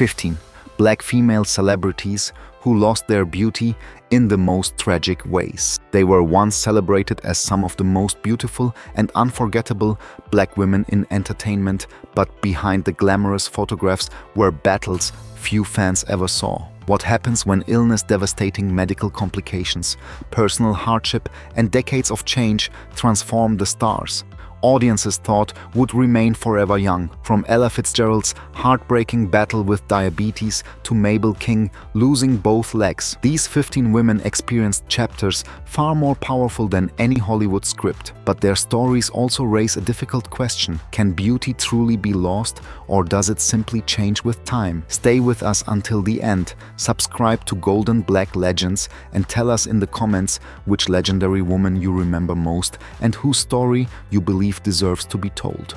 15. Black female celebrities who lost their beauty in the most tragic ways. They were once celebrated as some of the most beautiful and unforgettable black women in entertainment, but behind the glamorous photographs were battles few fans ever saw. What happens when illness, devastating medical complications, personal hardship, and decades of change transform the stars audiences thought would remain forever young? From Ella Fitzgerald's heartbreaking battle with diabetes to Mabel King losing both legs, these 15 women experienced chapters far more powerful than any Hollywood script. But their stories also raise a difficult question. Can beauty truly be lost, or does it simply change with time? Stay with us until the end. Subscribe to Golden Black Legends and tell us in the comments which legendary woman you remember most and whose story you believe deserves to be told.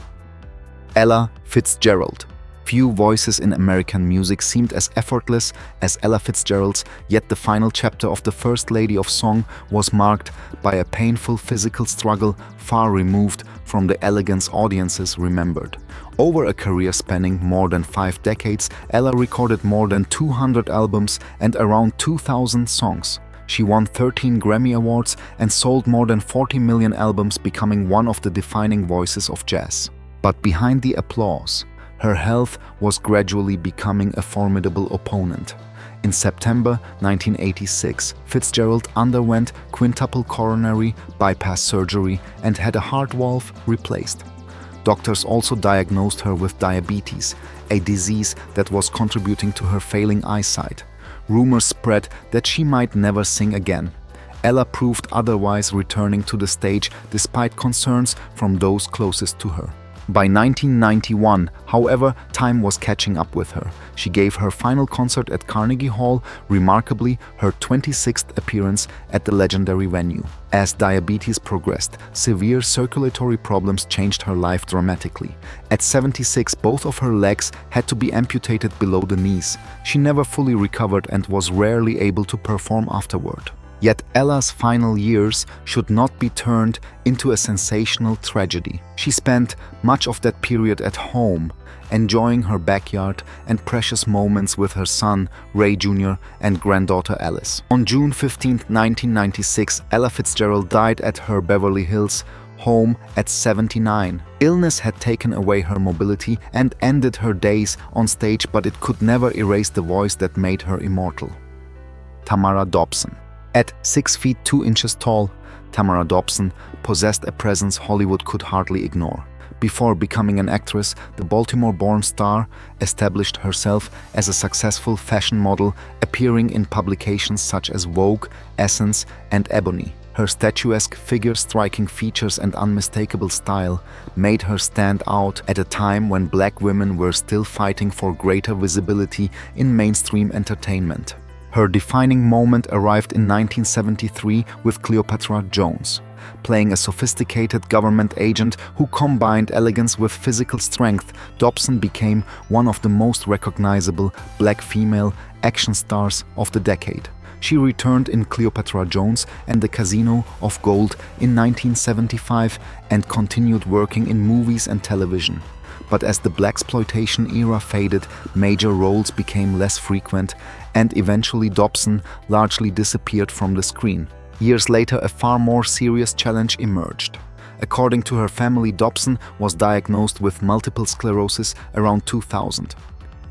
Ella Fitzgerald. Few voices in American music seemed as effortless as Ella Fitzgerald's, yet the final chapter of the First Lady of Song was marked by a painful physical struggle far removed from the elegance audiences remembered. Over a career spanning more than 5 decades, Ella recorded more than 200 albums and around 2,000 songs. She won 13 Grammy Awards and sold more than 40 million albums, becoming one of the defining voices of jazz. But behind the applause, her health was gradually becoming a formidable opponent. In September 1986, Fitzgerald underwent quintuple coronary bypass surgery and had a heart valve replaced. Doctors also diagnosed her with diabetes, a disease that was contributing to her failing eyesight. Rumors spread that she might never sing again. Ella proved otherwise, returning to the stage despite concerns from those closest to her. By 1991, however, time was catching up with her. She gave her final concert at Carnegie Hall, remarkably her 26th appearance at the legendary venue. As diabetes progressed, severe circulatory problems changed her life dramatically. At 76, both of her legs had to be amputated below the knees. She never fully recovered and was rarely able to perform afterward. Yet Ella's final years should not be turned into a sensational tragedy. She spent much of that period at home, enjoying her backyard and precious moments with her son, Ray Jr., and granddaughter Alice. On June 15, 1996, Ella Fitzgerald died at her Beverly Hills home at 79. Illness had taken away her mobility and ended her days on stage, but it could never erase the voice that made her immortal. Tamara Dobson. At 6 feet 2 inches tall, Tamara Dobson possessed a presence Hollywood could hardly ignore. Before becoming an actress, the Baltimore-born star established herself as a successful fashion model, appearing in publications such as Vogue, Essence, and Ebony. Her statuesque figure, striking features, and unmistakable style made her stand out at a time when black women were still fighting for greater visibility in mainstream entertainment. Her defining moment arrived in 1973 with Cleopatra Jones. Playing a sophisticated government agent who combined elegance with physical strength, Dobson became one of the most recognizable black female action stars of the decade. She returned in Cleopatra Jones and the Casino of Gold in 1975 and continued working in movies and television. But as the blaxploitation era faded, major roles became less frequent, and eventually Dobson largely disappeared from the screen. Years later, a far more serious challenge emerged. According to her family, Dobson was diagnosed with multiple sclerosis around 2000.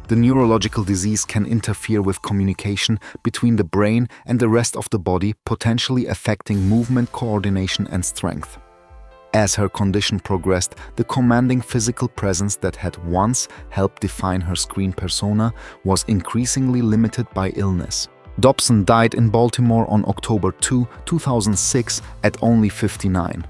The neurological disease can interfere with communication between the brain and the rest of the body, potentially affecting movement coordination and strength. As her condition progressed, the commanding physical presence that had once helped define her screen persona was increasingly limited by illness. Dobson died in Baltimore on October 2, 2006, at only 59.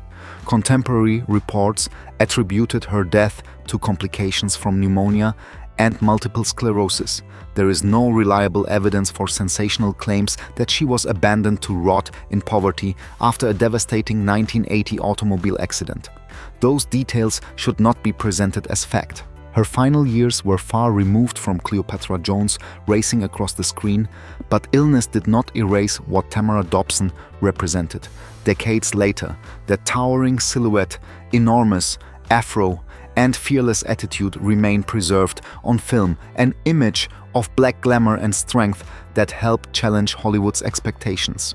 Contemporary reports attributed her death to complications from pneumonia and multiple sclerosis. There is no reliable evidence for sensational claims that she was abandoned to rot in poverty after a devastating 1980 automobile accident. Those details should not be presented as fact. Her final years were far removed from Cleopatra Jones racing across the screen, but illness did not erase what Tamara Dobson represented. Decades later, that towering silhouette, enormous, afro, and fearless attitude remain preserved on film, an image of black glamour and strength that helped challenge Hollywood's expectations.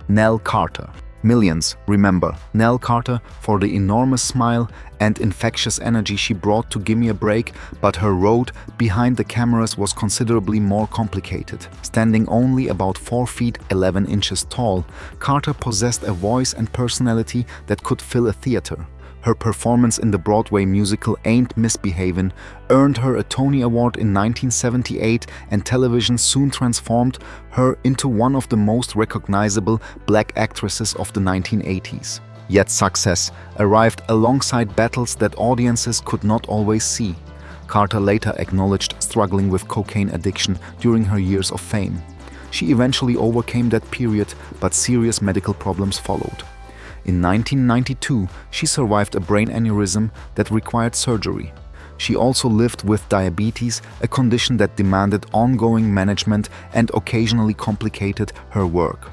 Nell Carter. Millions remember Nell Carter for the enormous smile and infectious energy she brought to Gimme a Break, but her road behind the cameras was considerably more complicated. Standing only about 4 feet 11 inches tall, Carter possessed a voice and personality that could fill a theater. Her performance in the Broadway musical Ain't Misbehavin' earned her a Tony Award in 1978, and television soon transformed her into one of the most recognizable black actresses of the 1980s. Yet success arrived alongside battles that audiences could not always see. Carter later acknowledged struggling with cocaine addiction during her years of fame. She eventually overcame that period, but serious medical problems followed. In 1992, she survived a brain aneurysm that required surgery. She also lived with diabetes, a condition that demanded ongoing management and occasionally complicated her work.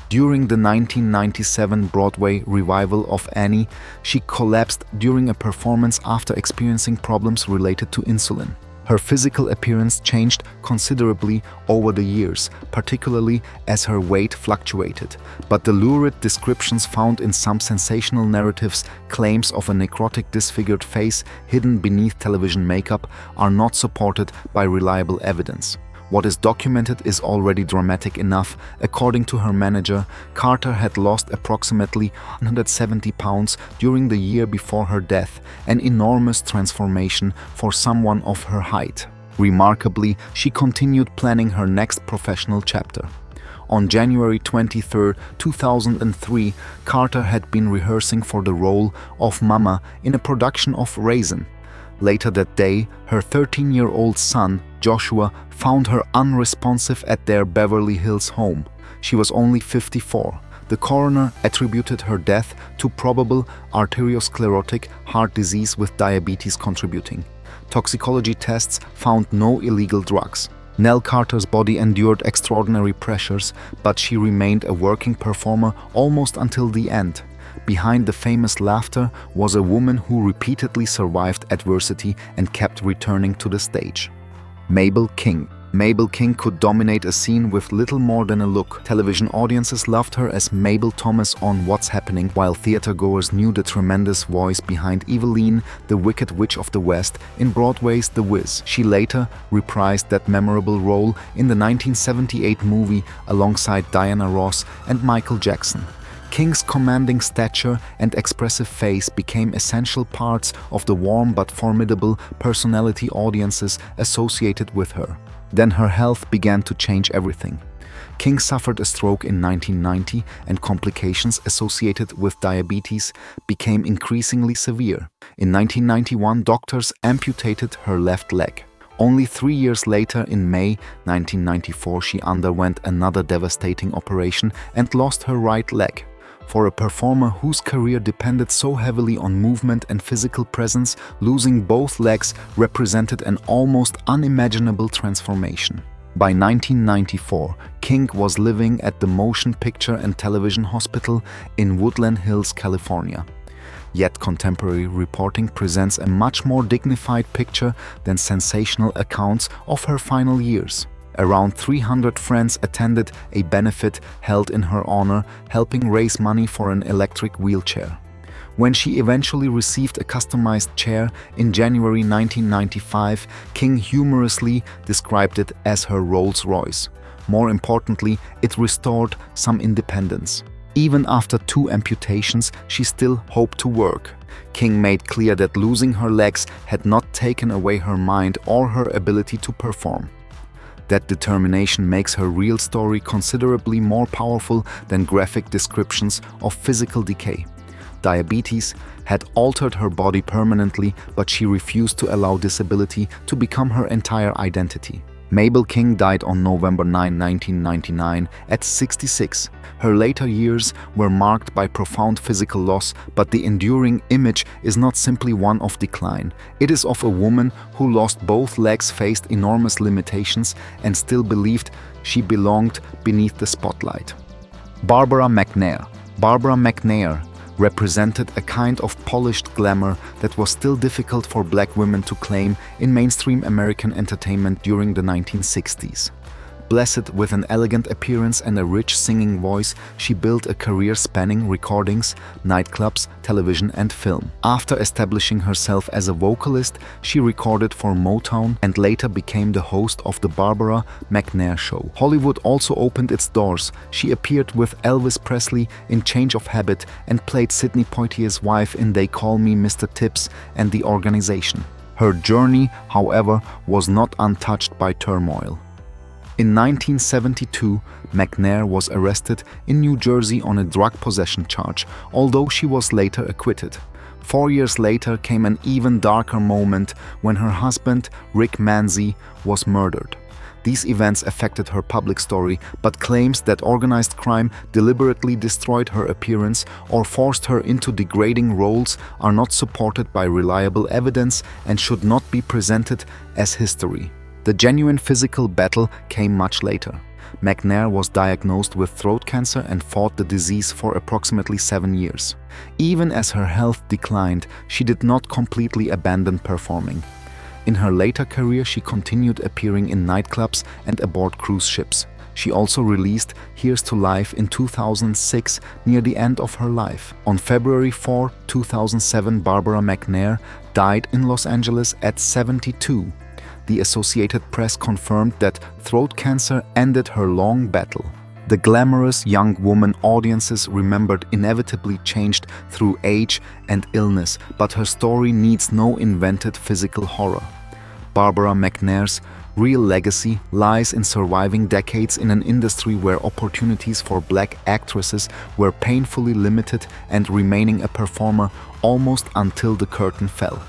During the 1997 Broadway revival of Annie, she collapsed during a performance after experiencing problems related to insulin. Her physical appearance changed considerably over the years, particularly as her weight fluctuated. But the lurid descriptions found in some sensational narratives, claims of a necrotic disfigured face hidden beneath television makeup, are not supported by reliable evidence. What is documented is already dramatic enough. According to her manager, Carter had lost approximately 170 pounds during the year before her death, an enormous transformation for someone of her height. Remarkably, she continued planning her next professional chapter. On January 23, 2003, Carter had been rehearsing for the role of Mama in a production of Raisin. Later that day, her 13-year-old son, Joshua, found her unresponsive at their Beverly Hills home. She was only 54. The coroner attributed her death to probable arteriosclerotic heart disease with diabetes contributing. Toxicology tests found no illegal drugs. Nell Carter's body endured extraordinary pressures, but she remained a working performer almost until the end. Behind the famous laughter was a woman who repeatedly survived adversity and kept returning to the stage. Mabel King. Mabel King could dominate a scene with little more than a look. Television audiences loved her as Mabel Thomas on What's Happening, while theatergoers knew the tremendous voice behind Eveline, the Wicked Witch of the West, in Broadway's The Wiz. She later reprised that memorable role in the 1978 movie alongside Diana Ross and Michael Jackson. King's commanding stature and expressive face became essential parts of the warm but formidable personality audiences associated with her. Then her health began to change everything. King suffered a stroke in 1990, and complications associated with diabetes became increasingly severe. In 1991, doctors amputated her left leg. Only 3 years later, in May 1994, she underwent another devastating operation and lost her right leg. For a performer whose career depended so heavily on movement and physical presence, losing both legs represented an almost unimaginable transformation. By 1994, King was living at the Motion Picture and Television Hospital in Woodland Hills, California. Yet contemporary reporting presents a much more dignified picture than sensational accounts of her final years. Around 300 friends attended a benefit held in her honor, helping raise money for an electric wheelchair. When she eventually received a customized chair in January 1995, King humorously described it as her Rolls-Royce. More importantly, it restored some independence. Even after 2 amputations, she still hoped to work. King made clear that losing her legs had not taken away her mind or her ability to perform. That determination makes her real story considerably more powerful than graphic descriptions of physical decay. Diabetes had altered her body permanently, but she refused to allow disability to become her entire identity. Mabel King died on November 9, 1999, at 66. Her later years were marked by profound physical loss, but the enduring image is not simply one of decline. It is of a woman who lost both legs, faced enormous limitations, and still believed she belonged beneath the spotlight. Barbara McNair. Barbara McNair represented a kind of polished glamour that was still difficult for black women to claim in mainstream American entertainment during the 1960s. Blessed with an elegant appearance and a rich singing voice, she built a career spanning recordings, nightclubs, television, and film. After establishing herself as a vocalist, she recorded for Motown and later became the host of The Barbara McNair Show. Hollywood also opened its doors. She appeared with Elvis Presley in Change of Habit and played Sidney Poitier's wife in They Call Me Mr. Tips and The Organization. Her journey, however, was not untouched by turmoil. In 1972, McNair was arrested in New Jersey on a drug possession charge, although she was later acquitted. 4 years later came an even darker moment when her husband, Rick Manzi, was murdered. These events affected her public story, but claims that organized crime deliberately destroyed her appearance or forced her into degrading roles are not supported by reliable evidence and should not be presented as history. The genuine physical battle came much later. McNair was diagnosed with throat cancer and fought the disease for approximately 7 years. Even as her health declined, she did not completely abandon performing. In her later career, she continued appearing in nightclubs and aboard cruise ships. She also released Here's to Life in 2006, near the end of her life. On February 4, 2007, Barbara McNair died in Los Angeles at 72. The Associated Press confirmed that throat cancer ended her long battle. The glamorous young woman audiences remembered inevitably changed through age and illness, but her story needs no invented physical horror. Barbara McNair's real legacy lies in surviving decades in an industry where opportunities for black actresses were painfully limited and remaining a performer almost until the curtain fell.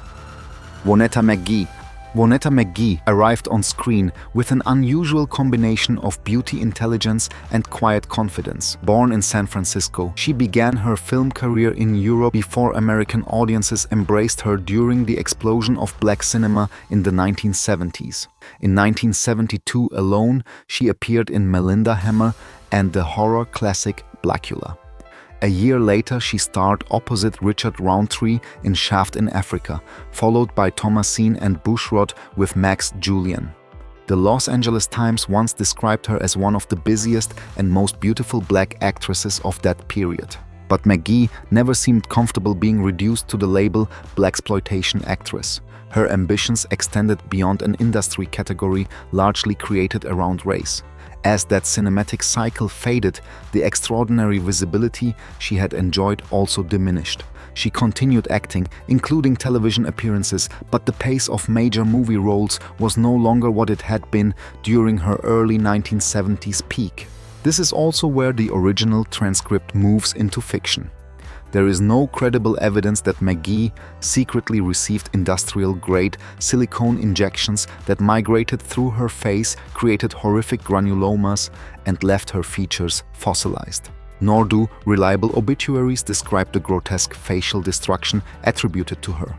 Vonetta McGee arrived on screen with an unusual combination of beauty intelligence and quiet confidence. Born in San Francisco, she began her film career in Europe before American audiences embraced her during the explosion of black cinema in the 1970s. In 1972 alone, she appeared in Melinda Hammer and the horror classic Blackula. A year later, she starred opposite Richard Roundtree in Shaft in Africa, followed by Thomasine and Bushrod with Max Julien. The Los Angeles Times once described her as one of the busiest and most beautiful black actresses of that period. But McGee never seemed comfortable being reduced to the label blaxploitation actress. Her ambitions extended beyond an industry category largely created around race. As that cinematic cycle faded, the extraordinary visibility she had enjoyed also diminished. She continued acting, including television appearances, but the pace of major movie roles was no longer what it had been during her early 1970s peak. This is also where the original transcript moves into fiction. There is no credible evidence that McGee secretly received industrial-grade silicone injections that migrated through her face, created horrific granulomas, and left her features fossilized. Nor do reliable obituaries describe the grotesque facial destruction attributed to her.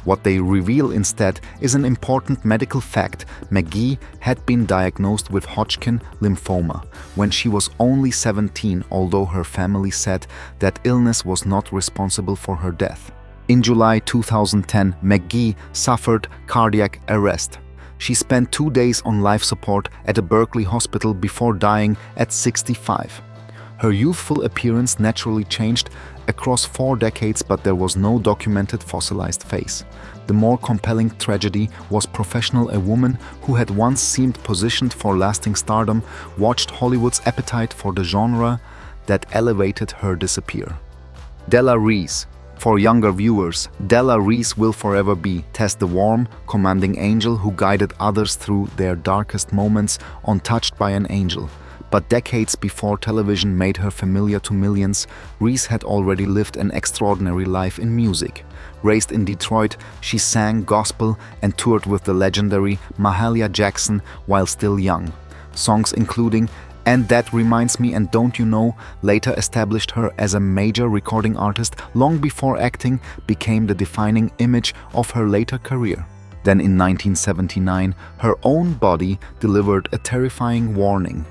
What they reveal instead is an important medical fact. McGee had been diagnosed with Hodgkin lymphoma when she was only 17, although her family said that illness was not responsible for her death. In July 2010, McGee suffered cardiac arrest. She spent 2 days on life support at a Berkeley hospital before dying at 65. Her youthful appearance naturally changed across 4 decades, but there was no documented fossilized face. The more compelling tragedy was professional. A woman who had once seemed positioned for lasting stardom watched Hollywood's appetite for the genre that elevated her disappear. Della Reese. For younger viewers, Della Reese will forever be Tess, the warm, commanding angel who guided others through their darkest moments, untouched by an angel. But decades before television made her familiar to millions, Reese had already lived an extraordinary life in music. Raised in Detroit, she sang gospel and toured with the legendary Mahalia Jackson while still young. Songs including And That Reminds Me and Don't You Know later established her as a major recording artist long before acting became the defining image of her later career. Then in 1979, her own body delivered a terrifying warning.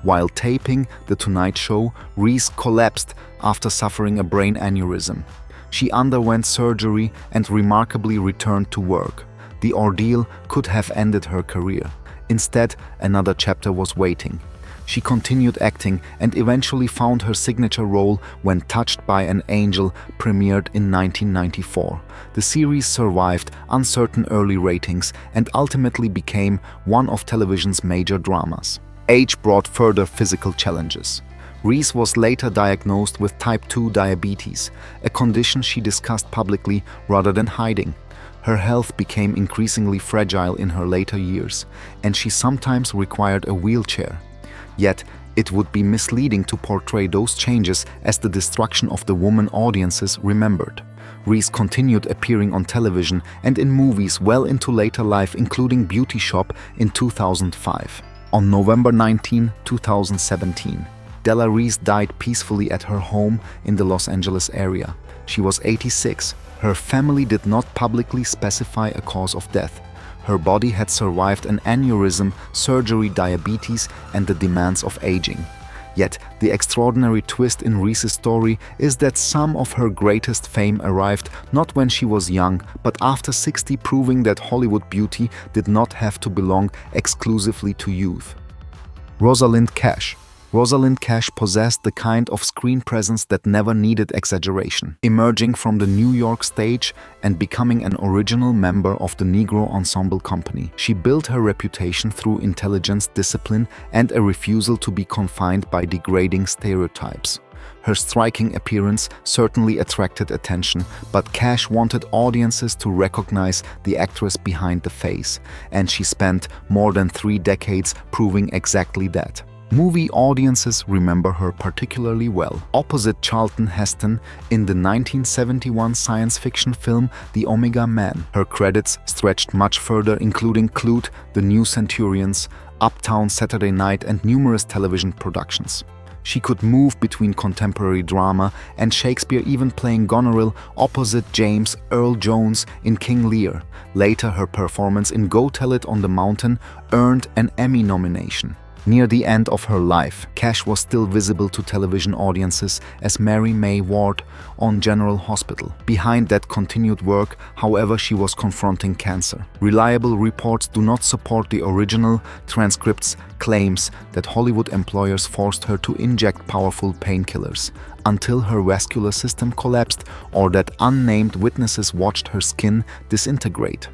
While taping The Tonight Show, Reese collapsed after suffering a brain aneurysm. She underwent surgery and remarkably returned to work. The ordeal could have ended her career. Instead, another chapter was waiting. She continued acting and eventually found her signature role when Touched by an Angel premiered in 1994. The series survived uncertain early ratings and ultimately became one of television's major dramas. Age brought further physical challenges. Reese was later diagnosed with type 2 diabetes, a condition she discussed publicly rather than hiding. Her health became increasingly fragile in her later years, and she sometimes required a wheelchair. Yet, it would be misleading to portray those changes as the destruction of the woman audiences remembered. Reese continued appearing on television and in movies well into later life, including Beauty Shop in 2005. On November 19, 2017, Della Reese died peacefully at her home in the Los Angeles area. She was 86. Her family did not publicly specify a cause of death. Her body had survived an aneurysm, surgery, diabetes, and the demands of aging. Yet, the extraordinary twist in Reese's story is that some of her greatest fame arrived not when she was young, but after 60, proving that Hollywood beauty did not have to belong exclusively to youth. Rosalind Cash. Rosalind Cash possessed the kind of screen presence that never needed exaggeration. Emerging from the New York stage and becoming an original member of the Negro Ensemble Company, she built her reputation through intelligence, discipline, and a refusal to be confined by degrading stereotypes. Her striking appearance certainly attracted attention, but Cash wanted audiences to recognize the actress behind the face, and she spent more than 3 decades proving exactly that. Movie audiences remember her particularly well. Opposite Charlton Heston in the 1971 science fiction film The Omega Man, her credits stretched much further, including Clute, The New Centurions, Uptown Saturday Night, and numerous television productions. She could move between contemporary drama and Shakespeare, even playing Goneril opposite James Earl Jones in King Lear. Later, her performance in Go Tell It on the Mountain earned an Emmy nomination. Near the end of her life, Cash was still visible to television audiences as Mary May Ward on General Hospital. Behind that continued work, however, she was confronting cancer. Reliable reports do not support the original transcript's claims that Hollywood employers forced her to inject powerful painkillers until her vascular system collapsed, or that unnamed witnesses watched her skin disintegrate.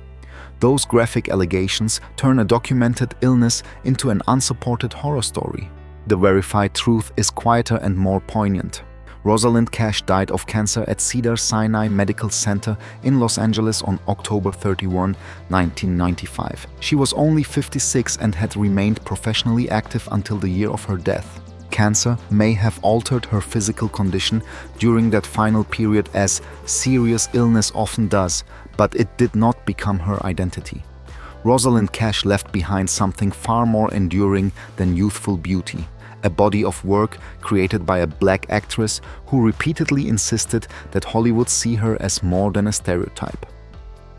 Those graphic allegations turn a documented illness into an unsupported horror story. The verified truth is quieter and more poignant. Rosalind Cash died of cancer at Cedars-Sinai Medical Center in Los Angeles on October 31, 1995. She was only 56 and had remained professionally active until the year of her death. Cancer may have altered her physical condition during that final period, as serious illness often does, but it did not become her identity. Rosalind Cash left behind something far more enduring than youthful beauty, a body of work created by a black actress who repeatedly insisted that Hollywood see her as more than a stereotype.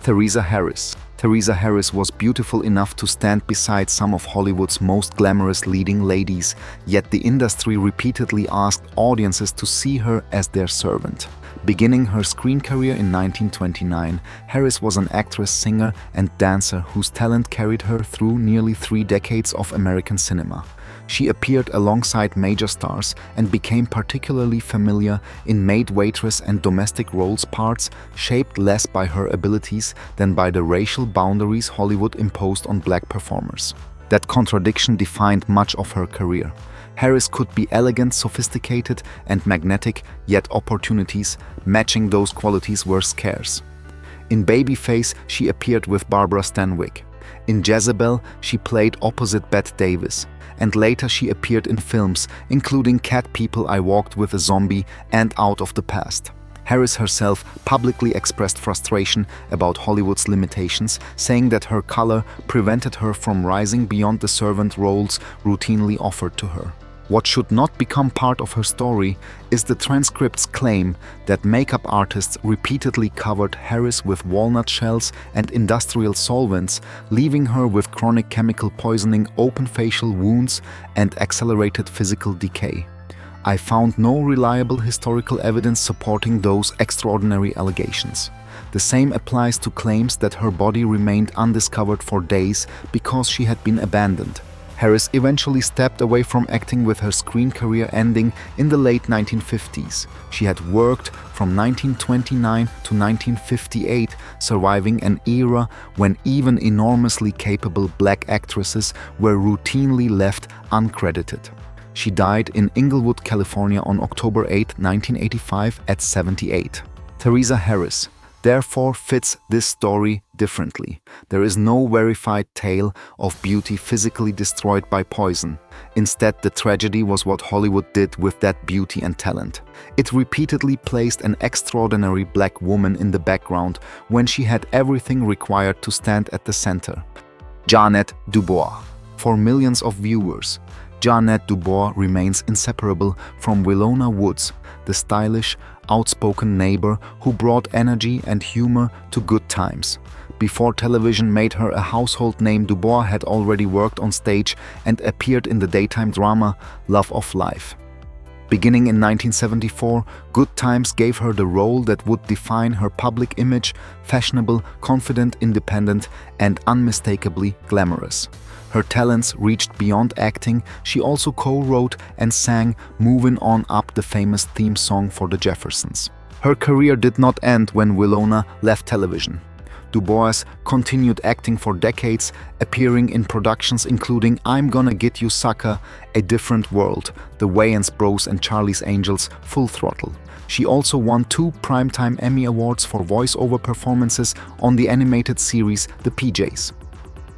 Theresa Harris. Theresa Harris was beautiful enough to stand beside some of Hollywood's most glamorous leading ladies, yet the industry repeatedly asked audiences to see her as their servant. Beginning her screen career in 1929, Harris was an actress, singer, and dancer whose talent carried her through nearly 3 decades of American cinema. She appeared alongside major stars and became particularly familiar in maid, waitress, and domestic roles, parts shaped less by her abilities than by the racial boundaries Hollywood imposed on black performers. That contradiction defined much of her career. Harris could be elegant, sophisticated, and magnetic, yet opportunities matching those qualities were scarce. In Babyface, she appeared with Barbara Stanwyck. In Jezebel, she played opposite Bette Davis, and later she appeared in films including Cat People, I Walked with a Zombie, and Out of the Past. Harris herself publicly expressed frustration about Hollywood's limitations, saying that her color prevented her from rising beyond the servant roles routinely offered to her. What should not become part of her story is the transcript's claim that makeup artists repeatedly covered Harris with walnut shells and industrial solvents, leaving her with chronic chemical poisoning, open facial wounds, and accelerated physical decay. I found no reliable historical evidence supporting those extraordinary allegations. The same applies to claims that her body remained undiscovered for days because she had been abandoned. Harris eventually stepped away from acting, with her screen career ending in the late 1950s. She had worked from 1929 to 1958, surviving an era when even enormously capable black actresses were routinely left uncredited. She died in Inglewood, California on October 8, 1985 at 78. Theresa Harris therefore fits this story differently. There is no verified tale of beauty physically destroyed by poison. Instead, the tragedy was what Hollywood did with that beauty and talent. It repeatedly placed an extraordinary black woman in the background when she had everything required to stand at the center. Jeanette Dubois. For millions of viewers, Jeanette Dubois remains inseparable from Willona Woods, the stylish, outspoken neighbor who brought energy and humor to Good Times. Before television made her a household name, Dubois had already worked on stage and appeared in the daytime drama Love of Life. Beginning in 1974, Good Times gave her the role that would define her public image: fashionable, confident, independent, and unmistakably glamorous. Her talents reached beyond acting. She also co-wrote and sang "Movin' On Up," the famous theme song for the Jeffersons. Her career did not end when Willona left television. Dubois continued acting for decades, appearing in productions including I'm Gonna Get You Sucker, A Different World, The Wayans Bros and Charlie's Angels, Full Throttle. She also won 2 Primetime Emmy Awards for voice-over performances on the animated series The PJs.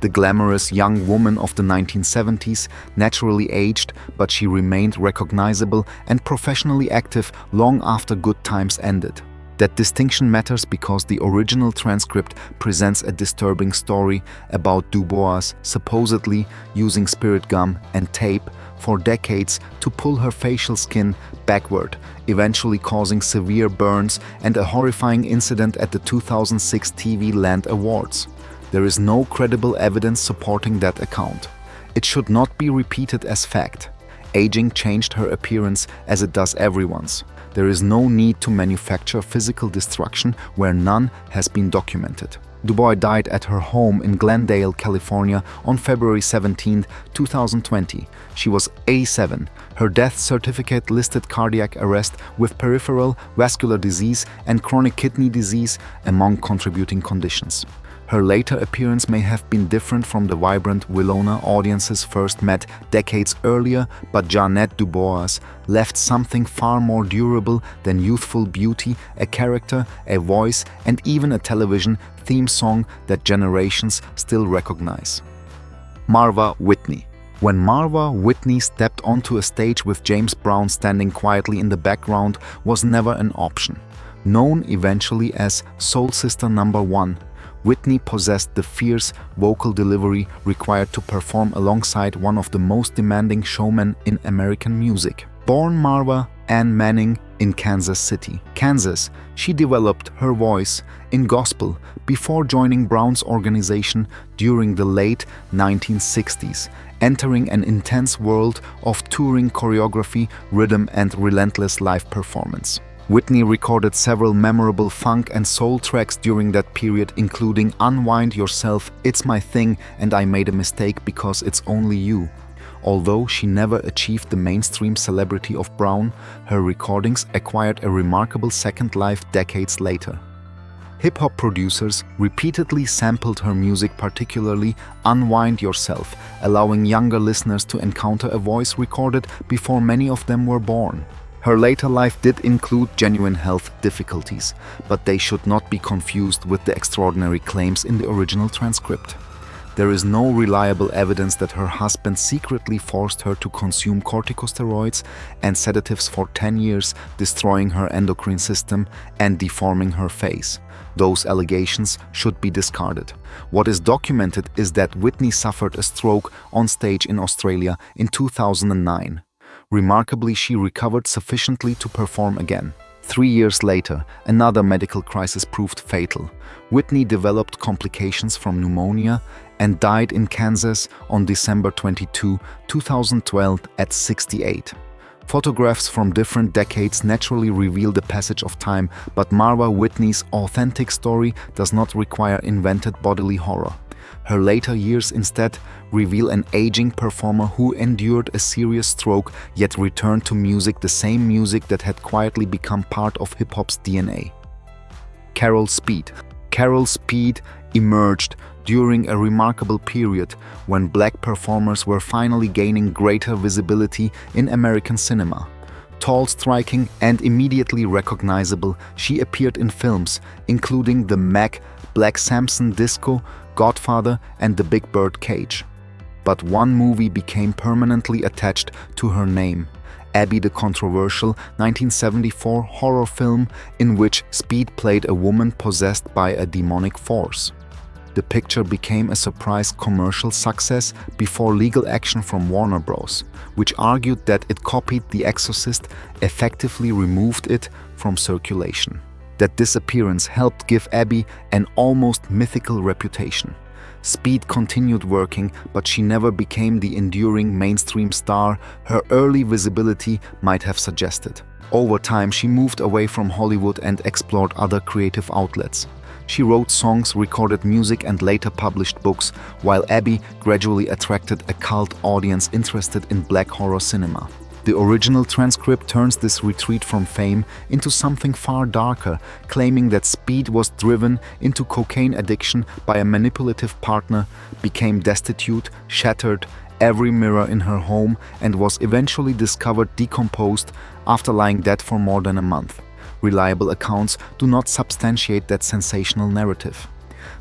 The glamorous young woman of the 1970s naturally aged, but she remained recognizable and professionally active long after Good Times ended. That distinction matters because the original transcript presents a disturbing story about Dubois supposedly using spirit gum and tape for decades to pull her facial skin backward, eventually causing severe burns and a horrifying incident at the 2006 TV Land Awards. There is no credible evidence supporting that account. It should not be repeated as fact. Aging changed her appearance as it does everyone's. There is no need to manufacture physical destruction where none has been documented. Dubois died at her home in Glendale, California on February 17, 2020. She was 87. Her death certificate listed cardiac arrest with peripheral vascular disease and chronic kidney disease among contributing conditions. Her later appearance may have been different from the vibrant Willona audiences first met decades earlier, but Jeanette Dubois left something far more durable than youthful beauty: a character, a voice, and even a television theme song that generations still recognize. Marva Whitney. When Marva Whitney stepped onto a stage with James Brown standing quietly in the background was never an option. Known eventually as Soul Sister No. 1, Whitney possessed the fierce vocal delivery required to perform alongside one of the most demanding showmen in American music. Born Marva Ann Manning in Kansas City, Kansas, she developed her voice in gospel before joining Brown's organization during the late 1960s, entering an intense world of touring choreography, rhythm, and relentless live performance. Whitney recorded several memorable funk and soul tracks during that period, including Unwind Yourself, It's My Thing, and I Made a Mistake Because It's Only You. Although she never achieved the mainstream celebrity of Brown, her recordings acquired a remarkable second life decades later. Hip-hop producers repeatedly sampled her music, particularly Unwind Yourself, allowing younger listeners to encounter a voice recorded before many of them were born. Her later life did include genuine health difficulties, but they should not be confused with the extraordinary claims in the original transcript. There is no reliable evidence that her husband secretly forced her to consume corticosteroids and sedatives for 10 years, destroying her endocrine system and deforming her face. Those allegations should be discarded. What is documented is that Whitney suffered a stroke on stage in Australia in 2009. Remarkably, she recovered sufficiently to perform again. 3 years later, another medical crisis proved fatal. Whitney developed complications from pneumonia and died in Kansas on December 22, 2012 at 68. Photographs from different decades naturally reveal the passage of time, but Marva Whitney's authentic story does not require invented bodily horror. Her later years instead reveal an aging performer who endured a serious stroke yet returned to music, the same music that had quietly become part of hip-hop's DNA. Carol Speed. Carol Speed emerged during a remarkable period when black performers were finally gaining greater visibility in American cinema. Tall, striking, and immediately recognizable, she appeared in films including The Meg, Black Samson Disco, Godfather, and The Big Bird Cage. But one movie became permanently attached to her name: Abby, the controversial 1974 horror film in which Speed played a woman possessed by a demonic force. The picture became a surprise commercial success before legal action from Warner Bros., which argued that it copied The Exorcist, effectively removed it from circulation. That disappearance helped give Abby an almost mythical reputation. Speed continued working, but she never became the enduring mainstream star her early visibility might have suggested. Over time, she moved away from Hollywood and explored other creative outlets. She wrote songs, recorded music, and later published books, while Abby gradually attracted a cult audience interested in black horror cinema. The original transcript turns this retreat from fame into something far darker, claiming that Speed was driven into cocaine addiction by a manipulative partner, became destitute, shattered every mirror in her home, and was eventually discovered decomposed after lying dead for more than a month. Reliable accounts do not substantiate that sensational narrative.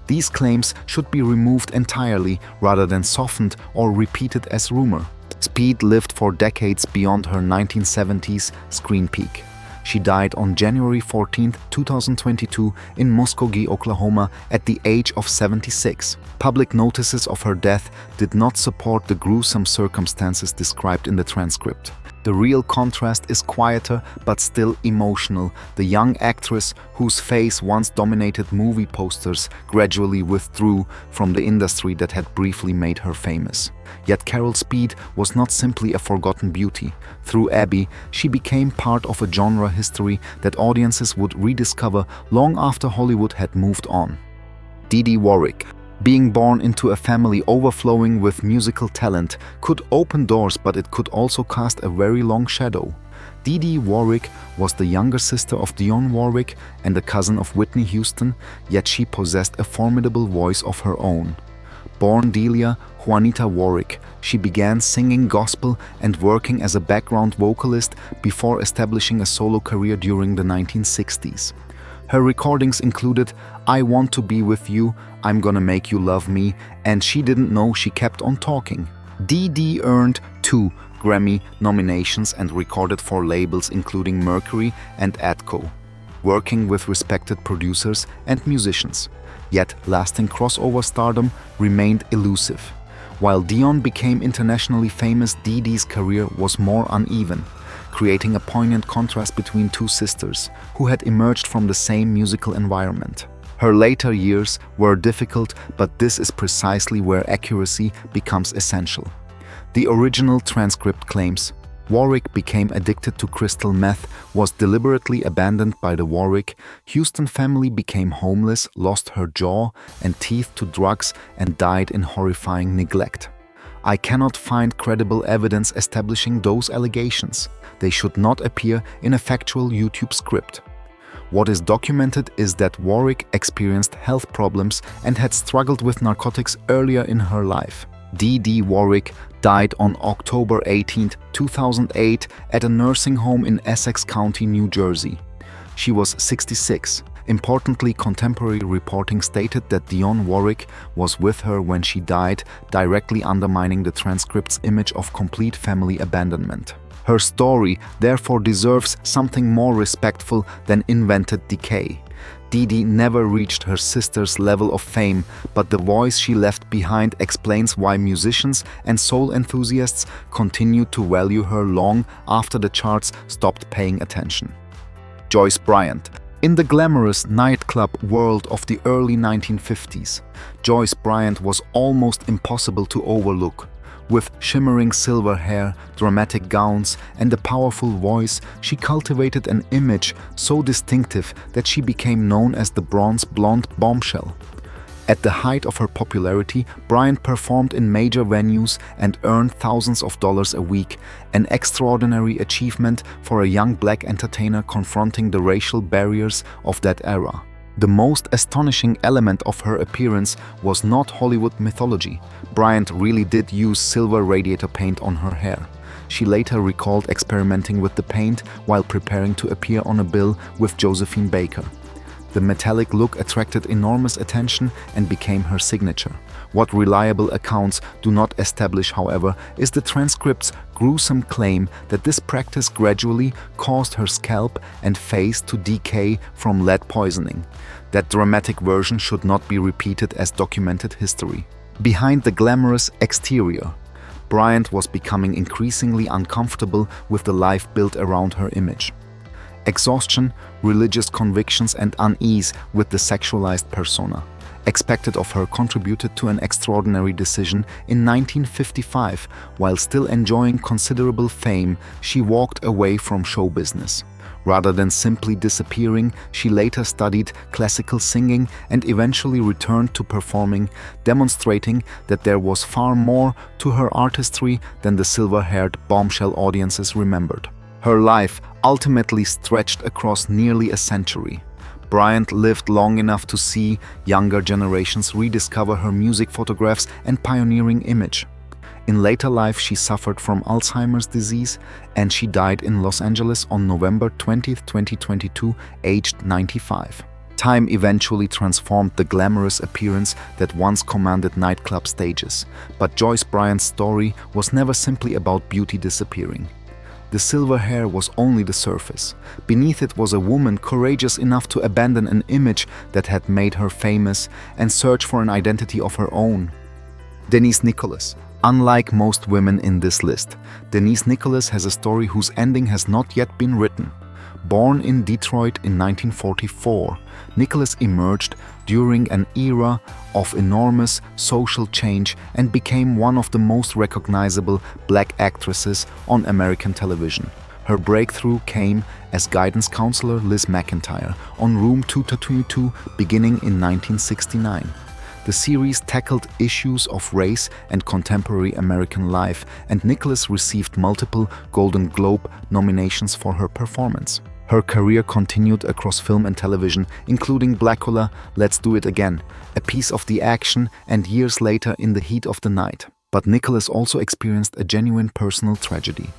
These claims should be removed entirely rather than softened or repeated as rumor. Speed lived for decades beyond her 1970s screen peak. She died on January 14, 2022 in Muskogee, Oklahoma at the age of 76. Public notices of her death did not support the gruesome circumstances described in the transcript. The real contrast is quieter but still emotional. The young actress, whose face once dominated movie posters, gradually withdrew from the industry that had briefly made her famous. Yet Carol Speed was not simply a forgotten beauty. Through Abby, she became part of a genre history that audiences would rediscover long after Hollywood had moved on. Dee Dee Warwick. Being born into a family overflowing with musical talent could open doors, but it could also cast a very long shadow. Dee Dee Warwick was the younger sister of Dionne Warwick and a cousin of Whitney Houston, yet she possessed a formidable voice of her own. Born Delia Juanita Warwick, she began singing gospel and working as a background vocalist before establishing a solo career during the 1960s. Her recordings included I Want to Be With You, I'm Gonna Make You Love Me, and She Didn't Know She Kept On Talking. Dee Dee earned 2 Grammy nominations and recorded for labels including Mercury and Atco, working with respected producers and musicians. Yet lasting crossover stardom remained elusive. While Dionne became internationally famous, Dee Dee's career was more uneven, creating a poignant contrast between two sisters who had emerged from the same musical environment. Her later years were difficult, but this is precisely where accuracy becomes essential. The original transcript claims Warwick became addicted to crystal meth, was deliberately abandoned by the Warwick Houston family, became homeless, lost her jaw and teeth to drugs, and died in horrifying neglect. I cannot find credible evidence establishing those allegations. They should not appear in a factual YouTube script. What is documented is that Warwick experienced health problems and had struggled with narcotics earlier in her life. Dee Dee Warwick died on October 18, 2008 at a nursing home in Essex County, New Jersey. She was 66. Importantly, contemporary reporting stated that Dionne Warwick was with her when she died, directly undermining the transcript's image of complete family abandonment. Her story therefore deserves something more respectful than invented decay. Dee Dee never reached her sister's level of fame, but the voice she left behind explains why musicians and soul enthusiasts continued to value her long after the charts stopped paying attention. Joyce Bryant. In the glamorous nightclub world of the early 1950s, Joyce Bryant was almost impossible to overlook. With shimmering silver hair, dramatic gowns, and a powerful voice, she cultivated an image so distinctive that she became known as the bronze blonde bombshell. At the height of her popularity, Bryant performed in major venues and earned thousands of dollars a week, an extraordinary achievement for a young black entertainer confronting the racial barriers of that era. The most astonishing element of her appearance was not Hollywood mythology. Bryant really did use silver radiator paint on her hair. She later recalled experimenting with the paint while preparing to appear on a bill with Josephine Baker. The metallic look attracted enormous attention and became her signature. What reliable accounts do not establish, however, is the transcript's gruesome claim that this practice gradually caused her scalp and face to decay from lead poisoning. That dramatic version should not be repeated as documented history. Behind the glamorous exterior, Bryant was becoming increasingly uncomfortable with the life built around her image. Exhaustion, religious convictions, and unease with the sexualized persona expected of her contributed to an extraordinary decision. In 1955, while still enjoying considerable fame, she walked away from show business. Rather than simply disappearing, she later studied classical singing and eventually returned to performing, demonstrating that there was far more to her artistry than the silver-haired bombshell audiences remembered. Her life ultimately stretched across nearly a century. Bryant lived long enough to see younger generations rediscover her music photographs and pioneering image. In later life, she suffered from Alzheimer's disease, and she died in Los Angeles on November 20, 2022, aged 95. Time eventually transformed the glamorous appearance that once commanded nightclub stages, but Joyce Bryant's story was never simply about beauty disappearing. The silver hair was only the surface. Beneath it was a woman courageous enough to abandon an image that had made her famous and search for an identity of her own. Denise Nicholas. Unlike most women in this list, Denise Nicholas has a story whose ending has not yet been written. Born in Detroit in 1944, Nicholas emerged during an era of enormous social change and became one of the most recognizable black actresses on American television. Her breakthrough came as guidance counselor Liz McIntyre on Room 222 beginning in 1969. The series tackled issues of race and contemporary American life, and Nicholas received multiple Golden Globe nominations for her performance. Her career continued across film and television, including Blackula, Let's Do It Again, A Piece of the Action, and years later In the Heat of the Night. But Nicholas also experienced a genuine personal tragedy.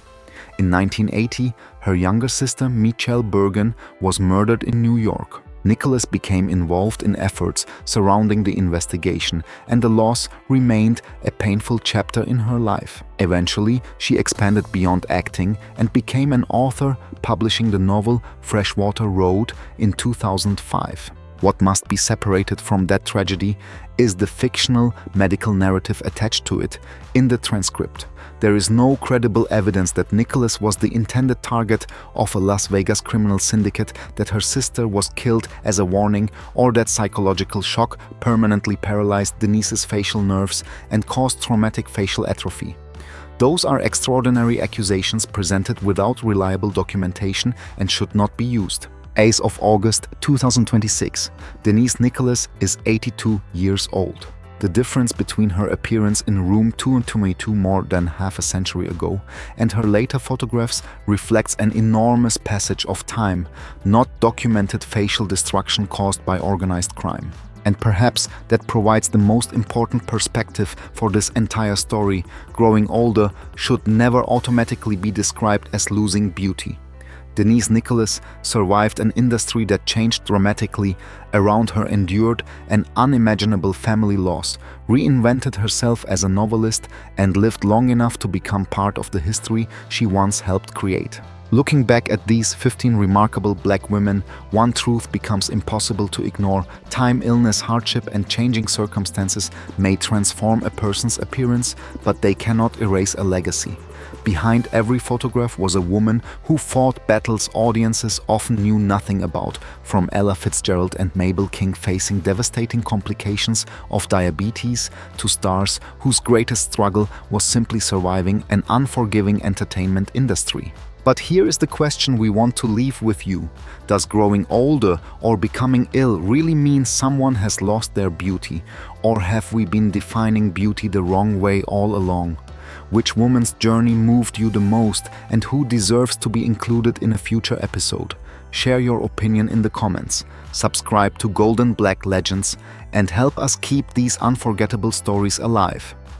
In 1980, her younger sister Michelle Bergen was murdered in New York. Nicholas became involved in efforts surrounding the investigation, and the loss remained a painful chapter in her life. Eventually, she expanded beyond acting and became an author, publishing the novel Freshwater Road in 2005. What must be separated from that tragedy is the fictional medical narrative attached to it. In the transcript, there is no credible evidence that Nicholas was the intended target of a Las Vegas criminal syndicate, that her sister was killed as a warning, or that psychological shock permanently paralyzed Denise's facial nerves and caused traumatic facial atrophy. Those are extraordinary accusations presented without reliable documentation and should not be used. As of August 2026, Denise Nicholas is 82 years old. The difference between her appearance in Room 222 more than half a century ago and her later photographs reflects an enormous passage of time, not documented facial destruction caused by organized crime. And perhaps that provides the most important perspective for this entire story. Growing older should never automatically be described as losing beauty. Denise Nicholas survived an industry that changed dramatically around her, endured an unimaginable family loss, reinvented herself as a novelist, and lived long enough to become part of the history she once helped create. Looking back at these 15 remarkable Black women, one truth becomes impossible to ignore: time, illness, hardship, and changing circumstances may transform a person's appearance, but they cannot erase a legacy. Behind every photograph was a woman who fought battles audiences often knew nothing about, from Ella Fitzgerald and Mabel King facing devastating complications of diabetes to stars whose greatest struggle was simply surviving an unforgiving entertainment industry. But here is the question we want to leave with you. Does growing older or becoming ill really mean someone has lost their beauty? Or have we been defining beauty the wrong way all along? Which woman's journey moved you the most, and who deserves to be included in a future episode? Share your opinion in the comments, subscribe to Golden Black Legends, and help us keep these unforgettable stories alive.